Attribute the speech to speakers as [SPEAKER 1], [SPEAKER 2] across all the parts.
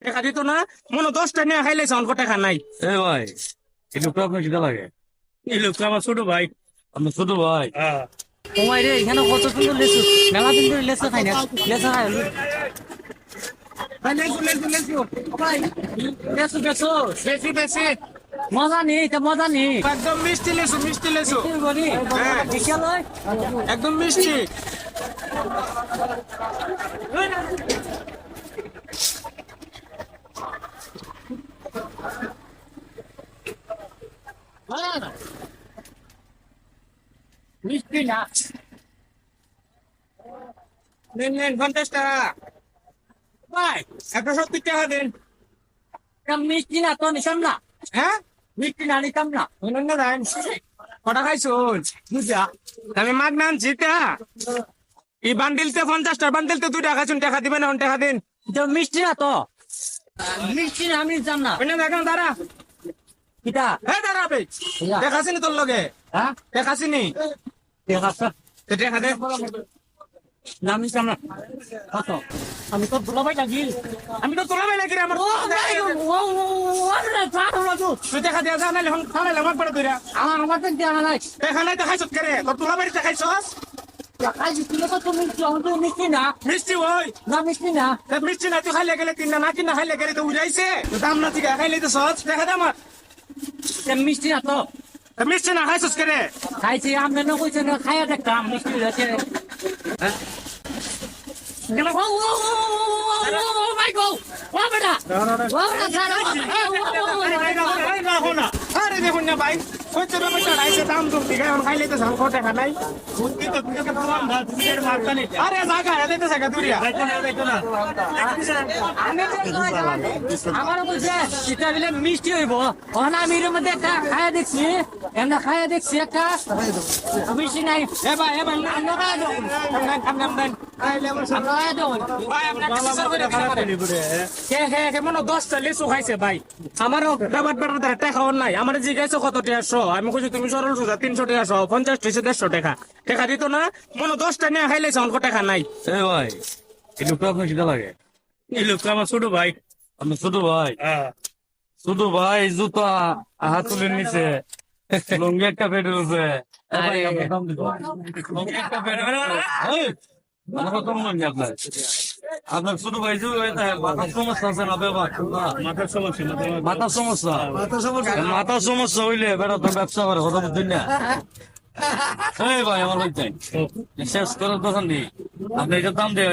[SPEAKER 1] টাকা দিত না মনে 10টা নিয়ে খাইলেছে অল্প টাকা নাই।
[SPEAKER 2] এ ভাই এই লোকটা আপনার কিটা লাগে?
[SPEAKER 1] এই লোকটা আমার ছোট ভাই।
[SPEAKER 2] আপনার ছোট ভাই?
[SPEAKER 3] তোমার রে এখানে কত সুন্দর লেচু, মেলা দিন ধরে লেচু খাই না, লেচু খাই
[SPEAKER 1] ভাই লেসু লেসু লেসু
[SPEAKER 3] লেচু বেচো,
[SPEAKER 1] বেশি বেশি
[SPEAKER 3] মজা নেই, এটা মজা নেই।
[SPEAKER 1] একদম মিষ্টি লেসু মিষ্টি লেসু হ্যাঁ।
[SPEAKER 3] বিশাল
[SPEAKER 1] একদম মিষ্টি।
[SPEAKER 3] মিষ্টি না,
[SPEAKER 1] নেন নেন 50 টাকা
[SPEAKER 3] ভাই
[SPEAKER 1] 170 টাকা দেন।
[SPEAKER 3] এটা মিষ্টি না তো নিতাম না,
[SPEAKER 1] হ্যাঁ
[SPEAKER 3] মিষ্টি না নিতাম না।
[SPEAKER 1] অন্য দেন কটা খাইছো বুঝা আমি মাগ নাম জিতা এই বান্ডিলতে 50টা বান্ডিলতে 2 টাকা খাইছুন টাকা দিবেন এখন টাকা দিন।
[SPEAKER 3] এটা মিষ্টি না তো, মিষ্টি না আমি নিতাম না।
[SPEAKER 1] অন্য দেখেন দাঁড়া
[SPEAKER 3] কিটা
[SPEAKER 1] হে দাঁড়া বে দেখাছিনি তোর লগে
[SPEAKER 3] হ্যাঁ
[SPEAKER 1] দেখাছিনি
[SPEAKER 3] দেখা
[SPEAKER 1] তো টাকা দে।
[SPEAKER 3] না নিতাম না। কত আমি তো দুলা ভাই লাগি,
[SPEAKER 1] আমি তো তোলা বাইনা কিরে আমার তুই দেখা দিয়া যা নাইলে এখন খালাই লামাক পড়ে তুইরা
[SPEAKER 3] আমার আমার তো দেওয়া নাই।
[SPEAKER 1] দেখা নাই তো খাইছত করে তোর তোলা বাড়িতে খাইছস
[SPEAKER 3] কাজী তুই তো তুমি মিষ্টি না,
[SPEAKER 1] মিষ্টি ওই
[SPEAKER 3] না মিষ্টি না।
[SPEAKER 1] মিষ্টি না তুই খাইলে গেলে কিনা না কিনা খাইলে গেলে তো উড়াইছে দাম না ঠিক খাইলে তো সহজ দেখা দে আমার
[SPEAKER 3] মিষ্টি না তো
[SPEAKER 1] মিষ্টি না খাইছস করে
[SPEAKER 3] খাইছি, আমি না কইছে না খাইয়া দেখতাম মিষ্টি আছে।
[SPEAKER 1] আরে দেখুন না ভাই হচ্ছে ব্যাপারটা রাইছে দাম দূর দিকে এখন খাইলে তো সাল কোটে খানাই আরে জায়গা এতে তো জায়গা দূরিয়া
[SPEAKER 3] আমার বলছে এটা বলে মিষ্টি হইব, ওখানে আমি এর মধ্যে একটা খাইয়া দেখছি, এমনি খাইয়া দেখছি একটা মিষ্টি নাই।
[SPEAKER 1] এ ভাই আমরা খাই দাও আমরা দেন খাইলে আমার
[SPEAKER 3] আমরা খাইয়া দেবো।
[SPEAKER 1] ভাই আমরা কিছু করে কে মনে 10টা লিচু খাইছে ভাই আমারও ডাবাত বাটার দ্বারা টাকা নাই আমার জিজ্ঞাসা কত টাকা শো আমি কইছি তুমি সরল সোজা 300 টাকা শো 50 150 টাকা টাকা দিত না মনে 10টা নিয়ে খাইলেছে অল্প টাকা নাই।
[SPEAKER 2] এ ভাই এই লোকটা আপনার কিটা লাগে?
[SPEAKER 1] এই লোকটা আমার ছোট ভাই।
[SPEAKER 2] আপনার ছোট ভাই? ছোট ভাই জুতা হাত তুলে নিছে, লুঙ্গি একটা পেটে উঠছে। লুঙ্গি একটা পেটে আমার কম লুঙ্গি আপনার? আপনার ছোট ভাই যে মাথার সমস্যা আছে না ব্যাপার? মাথার সমস্যা মাথার সমস্যা হইলে বেড়া তো ব্যবসা করে কথা বুঝছেন না? এই ভাই আমার ভাই চাই শেষ করার দোকান নেই, আপনি এটা দাম দেয়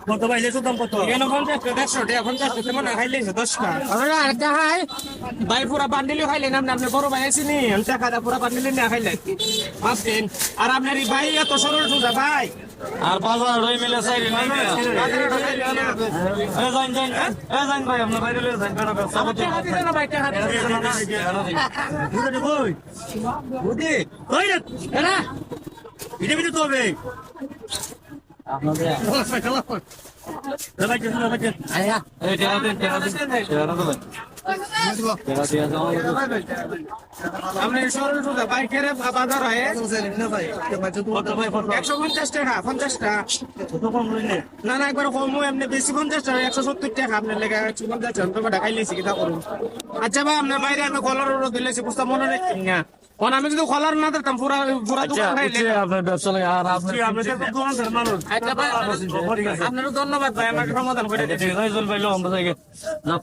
[SPEAKER 1] কত ভাই লেচুর দাম কত? কেন 50 150 টাকা 50 টাকা মনে খাইলেছে 10টা
[SPEAKER 3] আমরা আরেকটা খাই,
[SPEAKER 1] ভাই পুরা বান্ডিলি খাইলেন আপনি বড় ভাই আছেনি টাকা দা পুরা বান্ডিলি না খাইলেন মাসদিন আর আপনার এই ভাই এত সরল সোজা ভাই
[SPEAKER 2] আর বাজার রই মিলে চাই নাই না। যান ভাই আপনার বাইরে যান বেড়া ব্যবসা করতে
[SPEAKER 1] টাকা দিতে না ভাই টাকা দিতে না
[SPEAKER 3] না আয়া
[SPEAKER 2] এই টাকা দিন টাকা দেবেন
[SPEAKER 1] আপনি সরল সোজা বাইকের বাজার হয় 150 টাকা 50টা না না একবার কম এমনি বেশি 50 টাকা 170 টাকা আপনার লেগে 150 টাকা খাইলেছি কিটা করুন। আচ্ছা ভাই আপনার বাইরে আমি কলার দিলেছি বুঝতে মনে রাখছি না কোন আমি যদি কলার না দিতাম পুরা পুরা দোকান খাইলে
[SPEAKER 2] আপনার ব্যবসা লাগে আর আপনি
[SPEAKER 1] আচ্ছা ভাই আপনারও ধন্যবাদ ভাই আমাকে সমাধান করে দিয়েছেন।
[SPEAKER 2] আমরা